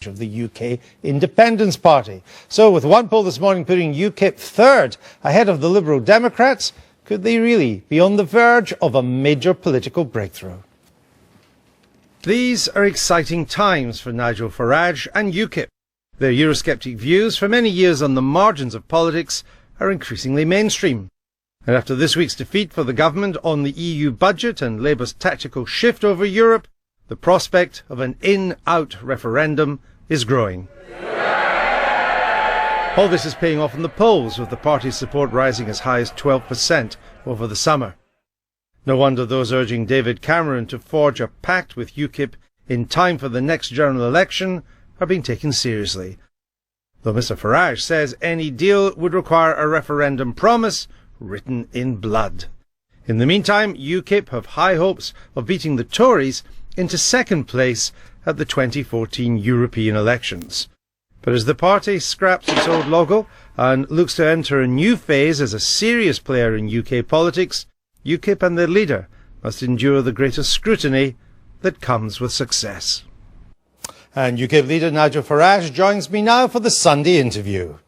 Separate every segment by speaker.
Speaker 1: of the UK Independence Party. So with one poll this morning putting UKIP third ahead of the Liberal Democrats, could they really be on the verge of a major political breakthrough? These are exciting times for Nigel Farage and UKIP. Their Eurosceptic views for many years on the margins of politics are increasingly mainstream. And after this week's defeat for the government on the EU budget and Labour's tactical shift over Europe, the prospect of an in-out referendum is growing. All this is paying off in the polls, with the party's support rising as high as 12% over the summer. No wonder those urging David Cameron to forge a pact with UKIP in time for the next general election are being taken seriously. Though Mr Farage says any deal would require a referendum promise written in blood. In the meantime, UKIP have high hopes of beating the Tories into second place at the 2014 European elections. But as the party scraps its old logo and looks to enter a new phase as a serious player in UK politics, UKIP and their leader must endure the greatest scrutiny that comes with success. And UKIP leader Nigel Farage joins me now for the Sunday interview.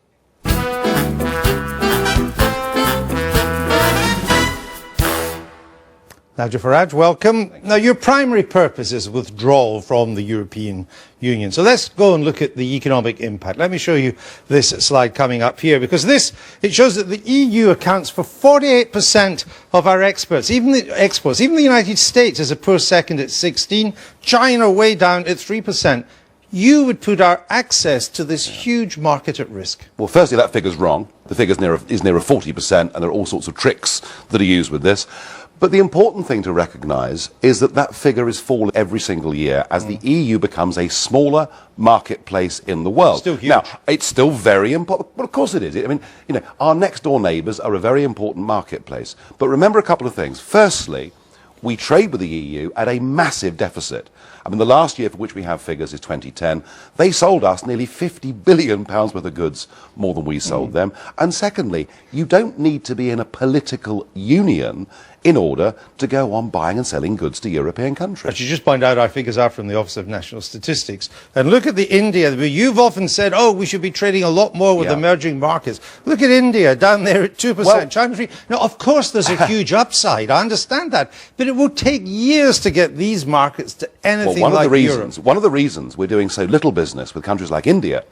Speaker 1: Nigel Farage, welcome. Now, your primary purpose is withdrawal from the European Union. So let's go and look at the economic impact. Let me show you this slide coming up here, because it shows that the EU accounts for 48% of our exports. Even the United States is a poor second at 16%. China way down at 3%. You would put our access to this huge market at risk.
Speaker 2: Well, firstly, that figure's wrong. The figure is nearer 40%, and there are all sorts of tricks that are used with this. But the important thing to recognise is that that figure is falling every single year as the EU becomes a smaller marketplace in the world.
Speaker 1: Still huge.
Speaker 2: Now, it's still very important. Well, of course it is. I mean, you know, our next door neighbours are a very important marketplace. But remember a couple of things. Firstly, we trade with the EU at a massive deficit. I mean, the last year for which we have figures is 2010. They sold us nearly £50 billion worth of goods more than we sold them. And secondly, you don't need to be in a political union in order to go on buying and selling goods to European countries.
Speaker 1: I should just point out our figures are from the Office of National Statistics. And look at the India. You've often said, oh, we should be trading a lot more with emerging markets. Look at India, down there at 2%. Well, China 3%. Now, of course, there's a huge upside. I understand that. But it will take years to get these markets to anything like Europe.
Speaker 2: One of the reasons we're doing so little business with countries like India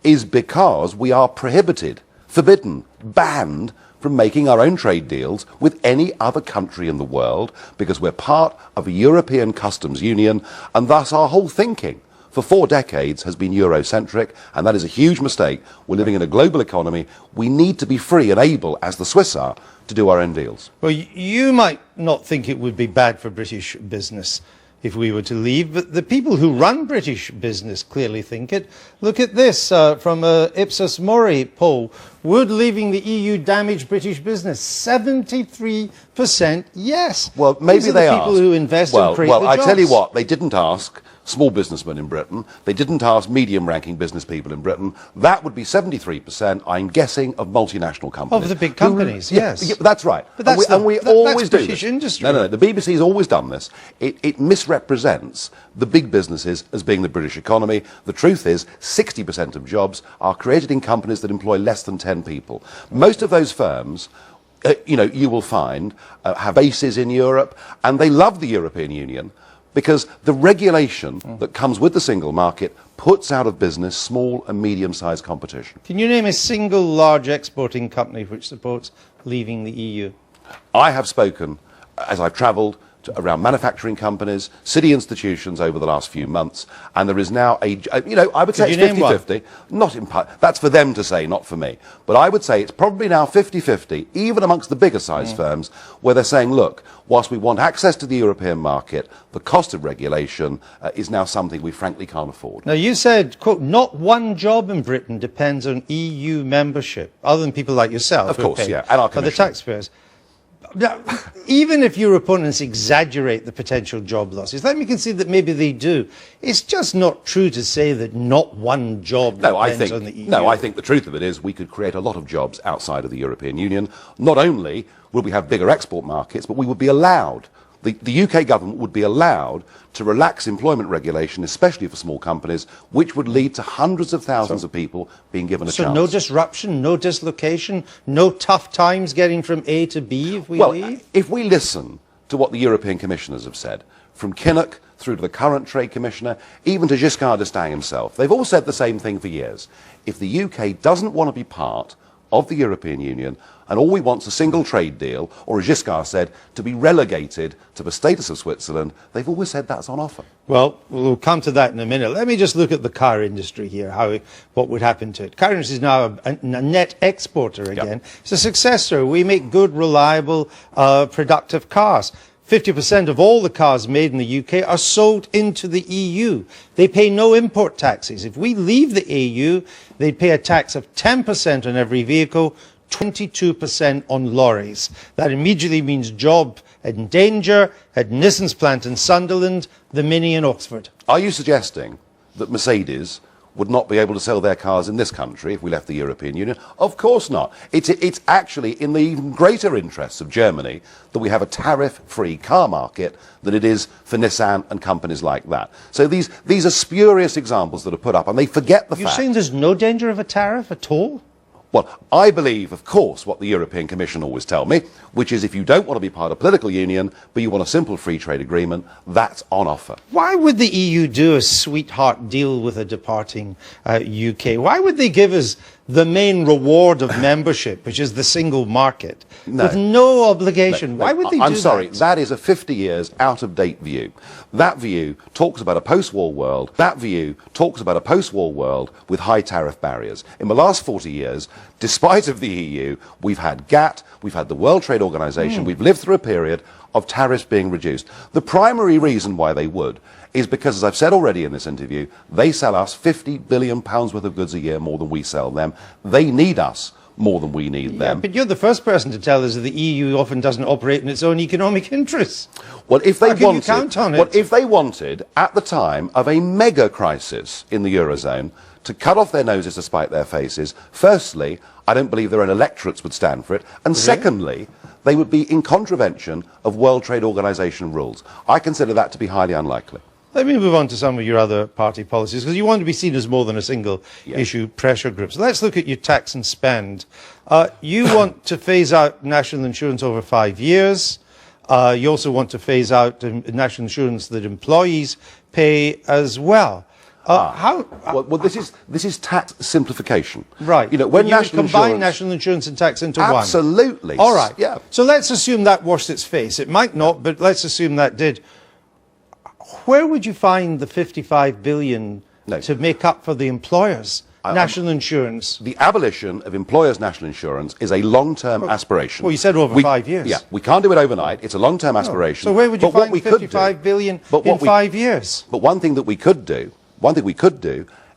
Speaker 2: is because we are prohibited, forbidden, banned from making our own trade deals with any other country in the world, because we're part of a European customs union, and thus our whole thinking for 4 decades has been Eurocentric, and that is a huge mistake. We're living in a global economy. We need to be free and able, as the Swiss are, to do our own deals.
Speaker 1: Well, you might not think it would be bad for British business if we were to leave, but the people who run British business clearly think it. Look at this from a Ipsos Mori poll. Would leaving the EU damage British business? 73% yes.
Speaker 2: Well, maybe they
Speaker 1: are the people who invest and create the jobs.
Speaker 2: Well, I tell you what, they didn't ask small businessmen in Britain. They didn't ask medium-ranking business people in Britain. That would be 73%, I'm guessing, of multinational companies.
Speaker 1: Of the big companies, yes.
Speaker 2: Yeah, that's right.
Speaker 1: But that's
Speaker 2: we always do
Speaker 1: British
Speaker 2: this.
Speaker 1: industry.
Speaker 2: No, the BBC's always done this. It misrepresents the big businesses as being the British economy. The truth is, 60% of jobs are created in companies that employ less than 10 people. Most of those firms, you will find, have bases in Europe, and they love the European Union, because the regulation that comes with the single market puts out of business small and medium-sized competition.
Speaker 1: Can you name a single large exporting company which supports leaving the EU?
Speaker 2: I have spoken, as I've travelled, around manufacturing companies, city institutions over the last few months, and there is now I would say it's 50-50. Not in part, that's for them to say, not for me. But I would say it's probably now 50-50, even amongst the bigger size firms, where they're saying, look, whilst we want access to the European market, the cost of regulation is now something we frankly can't afford.
Speaker 1: Now, you said, quote, not one job in Britain depends on EU membership, other than people like yourself.
Speaker 2: Of course, yeah, and our commission.
Speaker 1: The taxpayers. Now, even if your opponents exaggerate the potential job losses, let me concede that maybe they do. It's just not true to say that not one job depends on the EU.
Speaker 2: No, I think the truth of it is we could create a lot of jobs outside of the European Union. Not only would we have bigger export markets, but we would be allowed The UK government would be allowed to relax employment regulation, especially for small companies, which would lead to hundreds of thousands of people being given a chance.
Speaker 1: So no disruption, no dislocation, no tough times getting from A to B if we leave?
Speaker 2: If we listen to what the European commissioners have said, from Kinnock through to the current Trade Commissioner, even to Giscard d'Estaing himself, they've all said the same thing for years. If the UK doesn't want to be part of the European Union, and all we want is a single trade deal, or as Giscard said, to be relegated to the status of Switzerland, they've always said that's on offer.
Speaker 1: Well, we'll come to that in a minute. Let me just look at the car industry here, what would happen to it. Car industry is now a net exporter again. Yep. It's a success story. We make good, reliable, productive cars. 50% of all the cars made in the UK are sold into the EU. They pay no import taxes. If we leave the EU, they'd pay a tax of 10% on every vehicle, 22% on lorries. That immediately means job in danger at Nissan's plant in Sunderland, the Mini in Oxford.
Speaker 2: Are you suggesting that Mercedes would not be able to sell their cars in this country if we left the European Union? Of course not. It's actually in the even greater interests of Germany that we have a tariff-free car market than it is for Nissan and companies like that. So these are spurious examples that are put up, and they forget the fact...
Speaker 1: You're saying there's no danger of a tariff at all?
Speaker 2: Well, I believe, of course, what the European Commission always tell me, which is if you don't want to be part of a political union, but you want a simple free trade agreement, that's on offer.
Speaker 1: Why would the EU do a sweetheart deal with a departing UK? Why would they give us the main reward of membership, which is the single market, with no obligation? Why would they do that?
Speaker 2: I'm sorry, that is a 50 years out-of-date view. That view talks about a post-war world. That view talks about a post-war world with high tariff barriers. In the last 40 years, despite of the EU, we've had GATT, we've had the World Trade Organization, we've lived through a period of tariffs being reduced. The primary reason why they would is because, as I've said already in this interview, they sell us £50 billion worth of goods a year more than we sell them. They need us more than we need them.
Speaker 1: But you're the first person to tell us that the EU often doesn't operate in its own economic interests.
Speaker 2: Well, if they
Speaker 1: wanted, count on it?
Speaker 2: Well, if they wanted, at the time of a mega crisis in the Eurozone, to cut off their noses to spite their faces, firstly, I don't believe their own electorates would stand for it, and secondly, they would be in contravention of World Trade Organization rules. I consider that to be highly unlikely.
Speaker 1: Let me move on to some of your other party policies, because you want to be seen as more than a single issue pressure group. So let's look at your tax and spend. You want to phase out national insurance over 5 years. You also want to phase out national insurance that employees pay as well.
Speaker 2: Well, this is tax simplification.
Speaker 1: Right.
Speaker 2: You know, when
Speaker 1: you combine national insurance and tax into one.
Speaker 2: Absolutely.
Speaker 1: All right.
Speaker 2: Yeah.
Speaker 1: So let's assume that washed its face. It might not, but let's assume that did. Where would you find the 55 billion to make up for the employers' national insurance?
Speaker 2: The abolition of employers' national insurance is a long-term aspiration.
Speaker 1: Well, you said over 5 years.
Speaker 2: Yeah, we can't do it overnight. It's a long-term aspiration.
Speaker 1: So where would you find 55 billion in 5 years?
Speaker 2: But one thing we could do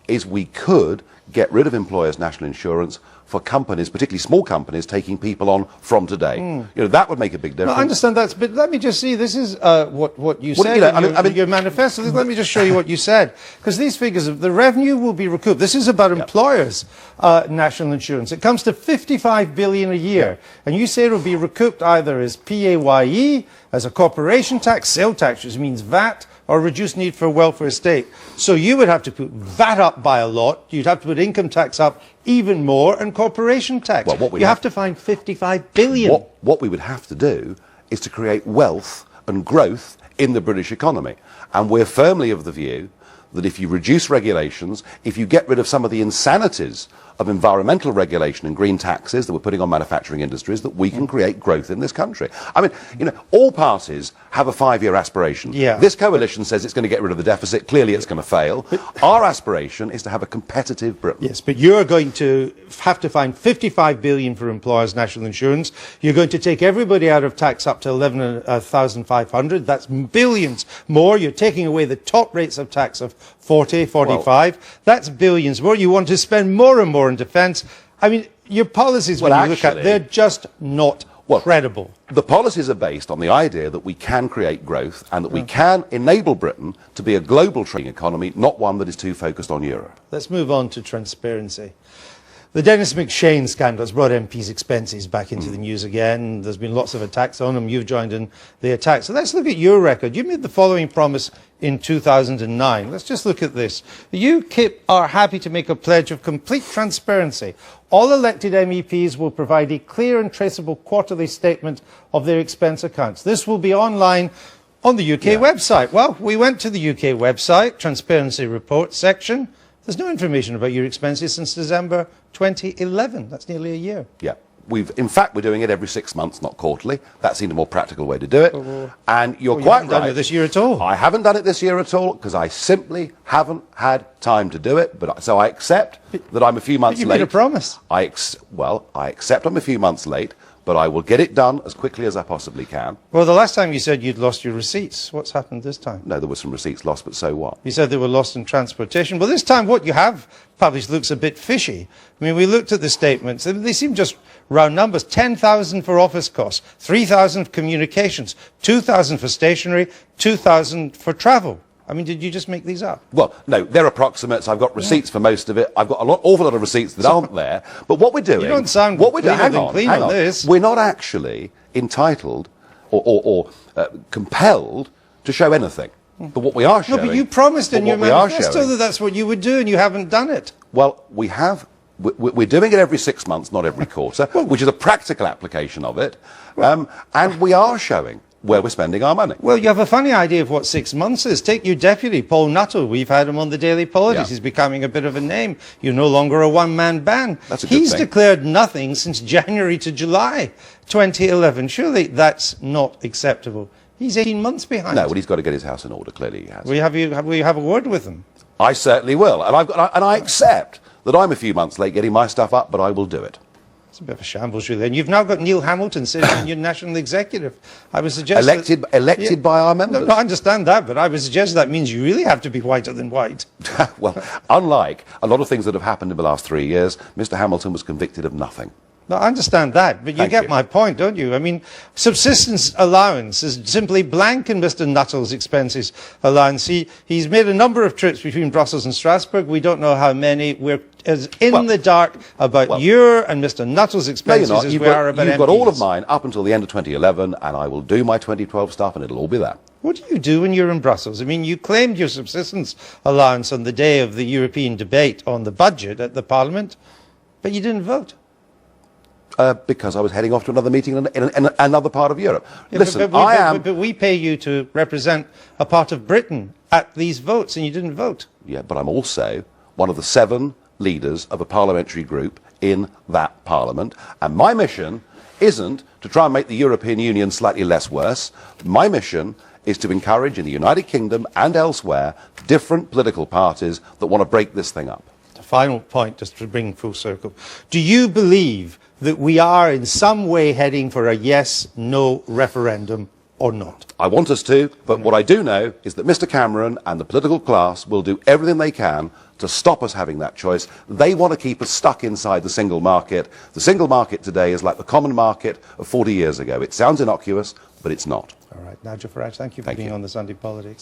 Speaker 2: is we could get rid of employers' national insurance for companies, particularly small companies, taking people on from today. You know, that would make a big difference.
Speaker 1: No, I understand that, but let me just see. This is what you said in your manifesto. Let me just show you what you said, because these figures of the revenue will be recouped. This is about employers' national insurance. It comes to 55 billion a year, and you say it will be recouped either as PAYE, as a corporation tax, sale tax, which means VAT, or reduced need for a welfare state. So you would have to put VAT up by a lot, you'd have to put income tax up even more, and corporation tax.
Speaker 2: Well,
Speaker 1: you have to find 55 billion.
Speaker 2: What we would have to do is to create wealth and growth in the British economy. And we're firmly of the view that if you reduce regulations, if you get rid of some of the insanities of environmental regulation and green taxes that we're putting on manufacturing industries, that we can create growth in this country. I mean, you know, all parties have a 5-year aspiration. This coalition says it's going to get rid of the deficit. Clearly it's going to fail. Our aspiration is to have a competitive Britain.
Speaker 1: Yes, but you're going to have to find 55 billion for employers' national insurance. You're going to take everybody out of tax up to 11,500. That's billions more. You're taking away the top rates of tax of 40, 45. Well, that's billions more. You want to spend more and more in defence. I mean, your policies, when you look at, they're just not credible.
Speaker 2: The policies are based on the idea that we can create growth and that we can enable Britain to be a global trading economy, not one that is too focused on Europe.
Speaker 1: Let's move on to transparency. The Dennis McShane scandal has brought MPs' expenses back into the news again. There's been lots of attacks on them. You've joined in the attack. So let's look at your record. You made the following promise in 2009. Let's just look at this. UKIP are happy to make a pledge of complete transparency. All elected MEPs will provide a clear and traceable quarterly statement of their expense accounts. This will be online on the UK website. Well, we went to the UK website, Transparency Report section. There's no information about your expenses since December 2011. That's nearly a year.
Speaker 2: Yeah. In fact, we're doing it every 6 months, not quarterly. That seemed a more practical way to do it. And you're quite right. You haven't done
Speaker 1: it this year at all.
Speaker 2: I haven't done it this year at all because I simply haven't had time to do it. So I accept that I'm a few months late.
Speaker 1: You made a promise.
Speaker 2: I accept I'm a few months late, but I will get it done as quickly as I possibly can.
Speaker 1: Well, the last time you said you'd lost your receipts. What's happened this time?
Speaker 2: No, there were some receipts lost, but so what?
Speaker 1: You said they were lost in transportation. Well, this time what you have published looks a bit fishy. I mean, we looked at the statements. They seem just round numbers. 10,000 for office costs, 3,000 for communications, 2,000 for stationery, 2,000 for travel. I mean, did you just make these up?
Speaker 2: Well, no, they're approximates. I've got receipts for most of it. I've got awful lot of receipts that aren't there. But what we're doing...
Speaker 1: You don't sound hang on this.
Speaker 2: We're not actually entitled or compelled to show anything. But what we are showing...
Speaker 1: No, but you promised in your manifesto that that's what you would do, and you haven't done it.
Speaker 2: Well, we have... We're doing it every 6 months, not every quarter, which is a practical application of it. And we are showing where we're spending our money.
Speaker 1: Well, you have a funny idea of what 6 months is. Take your deputy, Paul Nuttall. We've had him on the Daily Politics. He's becoming a bit of a name. You're no longer a one-man band.
Speaker 2: That's a good thing.
Speaker 1: He's declared nothing since January to July 2011. Surely that's not acceptable. He's 18 months behind.
Speaker 2: No, well, he's got to get his house in order. Clearly he has.
Speaker 1: Will you have a word with him?
Speaker 2: I certainly will. And I accept that I'm a few months late getting my stuff up, but I will do it.
Speaker 1: It's a bit of a shambles, really. And you've now got Neil Hamilton sitting in your national executive. I would suggest
Speaker 2: elected by our members.
Speaker 1: No, I understand that, but I would suggest that means you really have to be whiter than white.
Speaker 2: Well, unlike a lot of things that have happened in the last 3 years, Mr. Hamilton was convicted of nothing.
Speaker 1: No, I understand that, but you get my point, don't you? I mean, subsistence allowance is simply blank in Mr. Nuttall's expenses allowance. He's made a number of trips between Brussels and Strasbourg. We don't know how many. We're as in the dark about your and Mr. Nuttall's expenses as we are about MPs.
Speaker 2: You've got all of mine up until the end of 2011, and I will do my 2012 stuff, and it'll all be there.
Speaker 1: What do you do when you're in Brussels? I mean, you claimed your subsistence allowance on the day of the European debate on the budget at the Parliament, but you didn't vote.
Speaker 2: Because I was heading off to another meeting in another part of Europe.
Speaker 1: Yeah,
Speaker 2: Listen,
Speaker 1: but we pay you to represent a part of Britain at these votes, and you didn't vote.
Speaker 2: Yeah, but I'm also one of the 7 leaders of a parliamentary group in that parliament, and my mission isn't to try and make the European Union slightly less worse. My mission is to encourage in the United Kingdom and elsewhere different political parties that want to break this thing up.
Speaker 1: The final point, just to bring full circle. Do you believe that we are in some way heading for a yes-no referendum or not?
Speaker 2: I want us to, but what I do know is that Mr. Cameron and the political class will do everything they can to stop us having that choice. They want to keep us stuck inside the single market. The single market today is like the common market of 40 years ago. It sounds innocuous, but it's not.
Speaker 1: All right, Nigel Farage, thank you for being on the Sunday Politics.